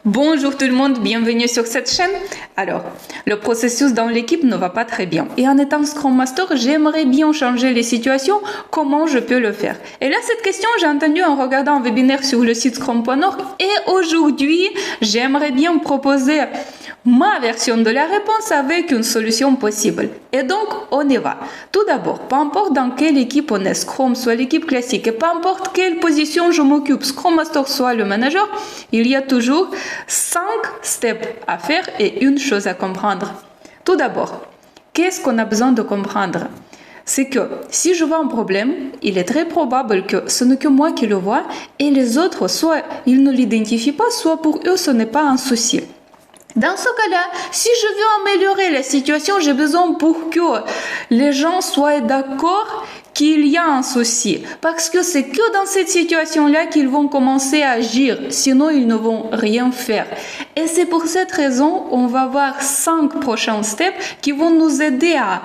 Bonjour tout le monde, bienvenue sur cette chaîne. Alors, le processus dans l'équipe ne va pas très bien. Et en étant Scrum Master, j'aimerais bien changer les situations. Comment je peux le faire? Et là, cette question, j'ai entendu en regardant un webinaire sur le site scrum.org. Et aujourd'hui, j'aimerais bien proposer ma version de la réponse avec une solution possible. Et donc, on y va. Tout d'abord, peu importe dans quelle équipe on est, Scrum soit l'équipe classique, et peu importe quelle position je m'occupe, Scrum Master soit le manager, il y a toujours 5 steps à faire et une chose à comprendre. Tout d'abord, qu'est-ce qu'on a besoin de comprendre? C'est que si je vois un problème, il est très probable que ce n'est que moi qui le vois et les autres, soit ils ne l'identifient pas, soit pour eux ce n'est pas un souci. Dans ce cas-là, si je veux améliorer la situation, j'ai besoin pour que les gens soient d'accord qu'il y a un souci. Parce que c'est que dans cette situation-là qu'ils vont commencer à agir. Sinon, ils ne vont rien faire. Et c'est pour cette raison, on va voir 5 prochains steps qui vont nous aider à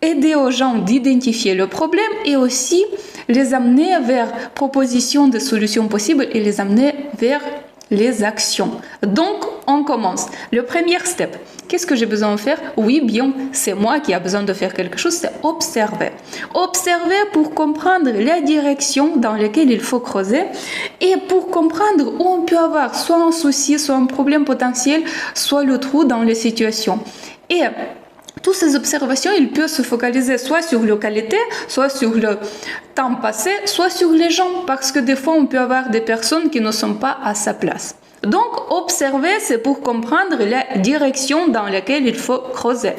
aider aux gens d'identifier le problème et aussi les amener vers proposition de solutions possibles et les amener vers les actions. Donc, on commence. Le premier step, qu'est-ce que j'ai besoin de faire? Oui, bien, c'est moi qui ai besoin de faire quelque chose, c'est observer. Observer pour comprendre la direction dans laquelle il faut creuser et pour comprendre où on peut avoir soit un souci, soit un problème potentiel, soit le trou dans les situations. Et toutes ces observations, il peut se focaliser soit sur la qualité, soit sur le temps passé, soit sur les gens, parce que des fois, on peut avoir des personnes qui ne sont pas à sa place. Donc, observer, c'est pour comprendre la direction dans laquelle il faut creuser.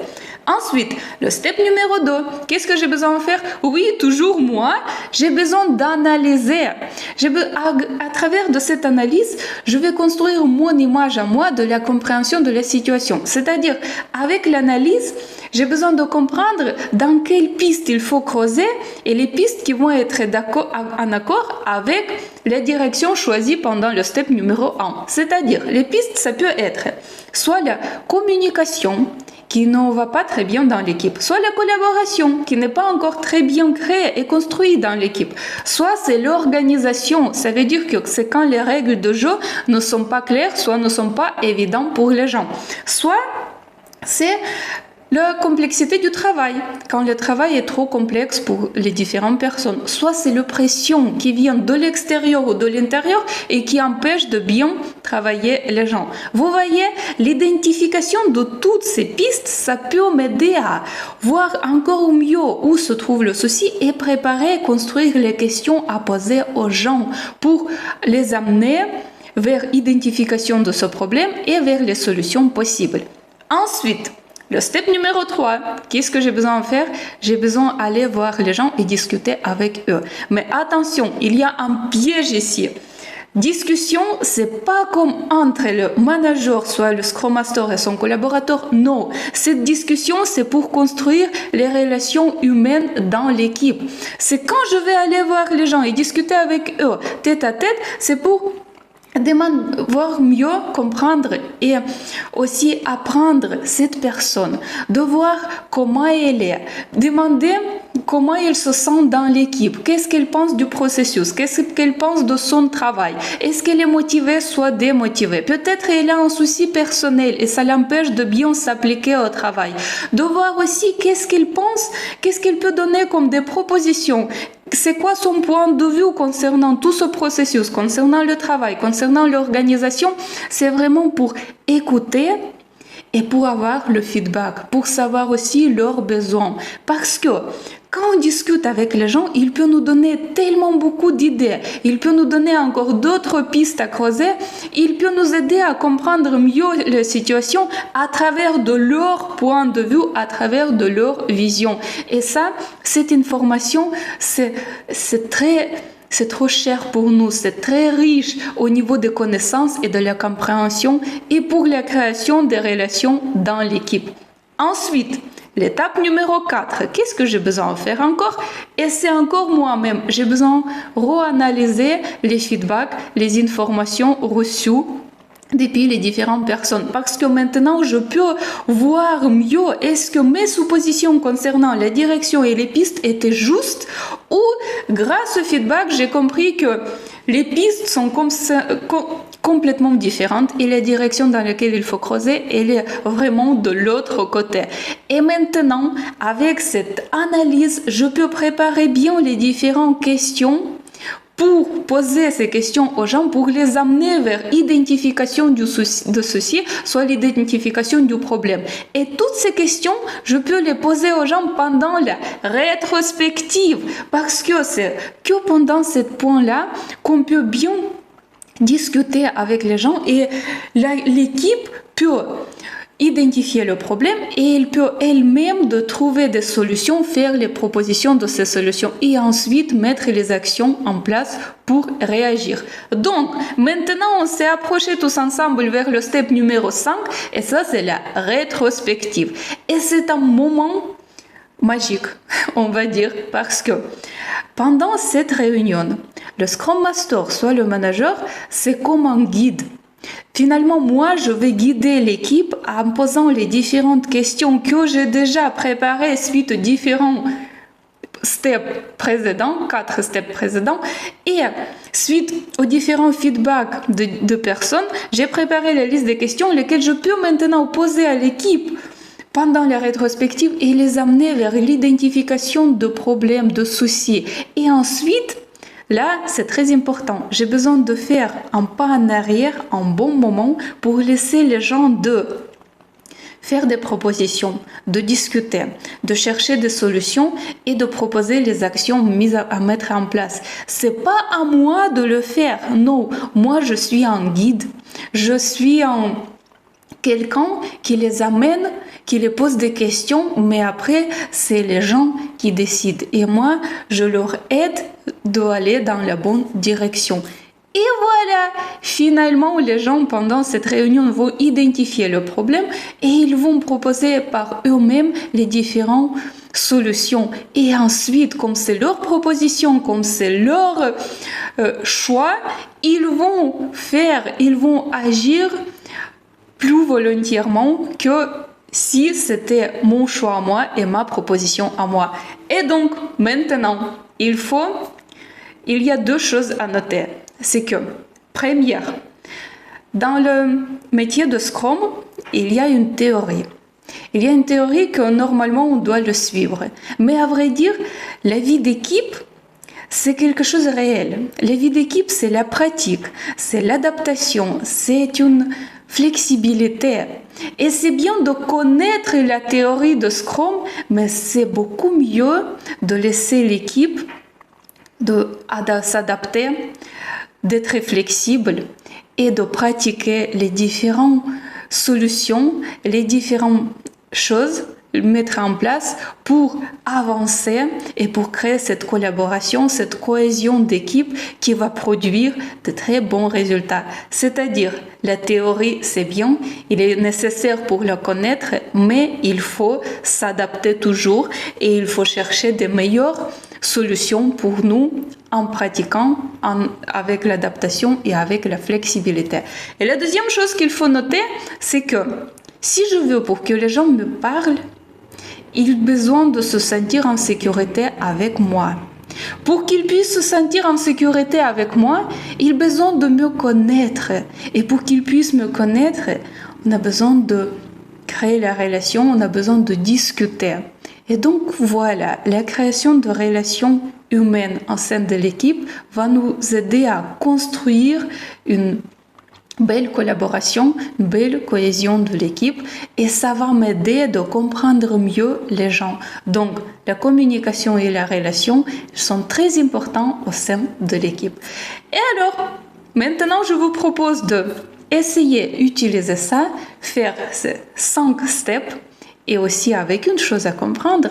Ensuite, le step numéro 2, qu'est-ce que j'ai besoin de faire? Oui, toujours moi, j'ai besoin d'analyser. À travers de cette analyse, je vais construire mon image à moi de la compréhension de la situation. C'est-à-dire, avec l'analyse, j'ai besoin de comprendre dans quelle piste il faut creuser et les pistes qui vont être en accord avec les directions choisies pendant le step numéro 1. C'est-à-dire, les pistes, ça peut être soit la communication, qui ne va pas très bien dans l'équipe, soit la collaboration qui n'est pas encore très bien créée et construite dans l'équipe, soit c'est l'organisation, ça veut dire que c'est quand les règles de jeu ne sont pas claires, soit ne sont pas évidentes pour les gens, soit c'est la complexité du travail, quand le travail est trop complexe pour les différentes personnes. Soit c'est la pression qui vient de l'extérieur ou de l'intérieur et qui empêche de bien travailler les gens. Vous voyez, l'identification de toutes ces pistes, ça peut m'aider à voir encore mieux où se trouve le souci et préparer, construire les questions à poser aux gens pour les amener vers l'identification de ce problème et vers les solutions possibles. Ensuite, le step numéro 3, qu'est-ce que j'ai besoin de faire? J'ai besoin d'aller voir les gens et discuter avec eux. Mais attention, il y a un piège ici. Discussion, c'est pas comme entre le manager, soit le Scrum Master et son collaborateur. Non, cette discussion, c'est pour construire les relations humaines dans l'équipe. C'est quand je vais aller voir les gens et discuter avec eux tête à tête, c'est pour voir mieux comprendre et aussi apprendre cette personne, de voir comment elle est, demander comment elle se sent dans l'équipe, qu'est-ce qu'elle pense du processus, qu'est-ce qu'elle pense de son travail, est-ce qu'elle est motivée, soit démotivée, peut-être elle a un souci personnel et ça l'empêche de bien s'appliquer au travail, de voir aussi qu'est-ce qu'elle pense, qu'est-ce qu'elle peut donner comme des propositions. C'est quoi son point de vue concernant tout ce processus, concernant le travail, concernant l'organisation? C'est vraiment pour écouter et pour avoir le feedback, pour savoir aussi leurs besoins. Parce que quand on discute avec les gens, il peut nous donner tellement beaucoup d'idées, il peut nous donner encore d'autres pistes à creuser, il peut nous aider à comprendre mieux la situation à travers de leur point de vue, à travers de leur vision. Et ça, cette information, c'est trop cher pour nous, c'est très riche au niveau des connaissances et de la compréhension et pour la création des relations dans l'équipe. Ensuite, l'étape numéro 4, qu'est-ce que j'ai besoin de faire encore? Et c'est encore moi-même, j'ai besoin de réanalyser les feedbacks, les informations reçues depuis les différentes personnes, parce que maintenant je peux voir mieux est-ce que mes suppositions concernant la direction et les pistes étaient justes, ou grâce au feedback j'ai compris que les pistes sont complètement différentes et la direction dans laquelle il faut creuser, elle est vraiment de l'autre côté. Et maintenant, avec cette analyse, je peux préparer bien les différentes questions pour poser ces questions aux gens, pour les amener vers l'identification de ceci, soit l'identification du problème. Et toutes ces questions, je peux les poser aux gens pendant la rétrospective, parce que c'est que pendant ce point-là qu'on peut bien discuter avec les gens et l'équipe peut identifier le problème et elle peut elle-même de trouver des solutions, faire les propositions de ces solutions et ensuite mettre les actions en place pour réagir. Donc, maintenant, on s'est approché tous ensemble vers le step numéro 5 et ça, c'est la rétrospective. Et c'est un moment magique, on va dire, parce que pendant cette réunion, le Scrum Master, soit le manager, c'est comme un guide. Finalement, moi, je vais guider l'équipe en posant les différentes questions que j'ai déjà préparées suite aux différents steps précédents, 4 steps précédents, et suite aux différents feedbacks de personnes, j'ai préparé la liste des questions lesquelles je peux maintenant poser à l'équipe pendant la rétrospective et les amener vers l'identification de problèmes, de soucis. Et ensuite, là, c'est très important. J'ai besoin de faire un pas en arrière, un bon moment, pour laisser les gens de faire des propositions, de discuter, de chercher des solutions et de proposer les actions mises à mettre en place. C'est pas à moi de le faire. Non, moi, je suis un guide. Je suis quelqu'un qui les amène, qui les pose des questions, mais après, c'est les gens qui décident. Et moi, je leur aide d'aller dans la bonne direction. Et voilà, finalement, les gens, pendant cette réunion, vont identifier le problème et ils vont proposer par eux-mêmes les différentes solutions. Et ensuite, comme c'est leur proposition, comme c'est leur choix, ils vont agir plus volontairement que si c'était mon choix à moi et ma proposition à moi. Et donc, maintenant, il y a 2 choses à noter. C'est que, première, dans le métier de Scrum, il y a une théorie. Il y a une théorie que normalement on doit le suivre. Mais à vrai dire, la vie d'équipe, c'est quelque chose de réel. La vie d'équipe, c'est la pratique, c'est l'adaptation, c'est une flexibilité. Et c'est bien de connaître la théorie de Scrum, mais c'est beaucoup mieux de laisser l'équipe de s'adapter, d'être flexible et de pratiquer les différentes solutions, les différentes choses, mettre en place pour avancer et pour créer cette collaboration, cette cohésion d'équipe qui va produire de très bons résultats. C'est-à-dire, la théorie, c'est bien, il est nécessaire pour la connaître, mais il faut s'adapter toujours et il faut chercher des meilleures solutions pour nous en pratiquant avec l'adaptation et avec la flexibilité. Et la deuxième chose qu'il faut noter, c'est que si je veux pour que les gens me parlent, ils ont besoin de se sentir en sécurité avec moi. Pour qu'ils puissent se sentir en sécurité avec moi, ils ont besoin de me connaître. Et pour qu'ils puissent me connaître, on a besoin de créer la relation, on a besoin de discuter. Et donc voilà, la création de relations humaines au sein de l'équipe va nous aider à construire une belle collaboration, une belle cohésion de l'équipe et ça va m'aider de comprendre mieux les gens. Donc, la communication et la relation sont très importants au sein de l'équipe. Et alors, maintenant, je vous propose de essayer d'utiliser ça, faire ces 5 steps et aussi avec une chose à comprendre,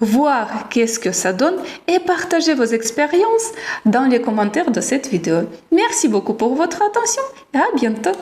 voir qu'est-ce que ça donne et partager vos expériences dans les commentaires de cette vidéo. Merci beaucoup pour votre attention et à bientôt.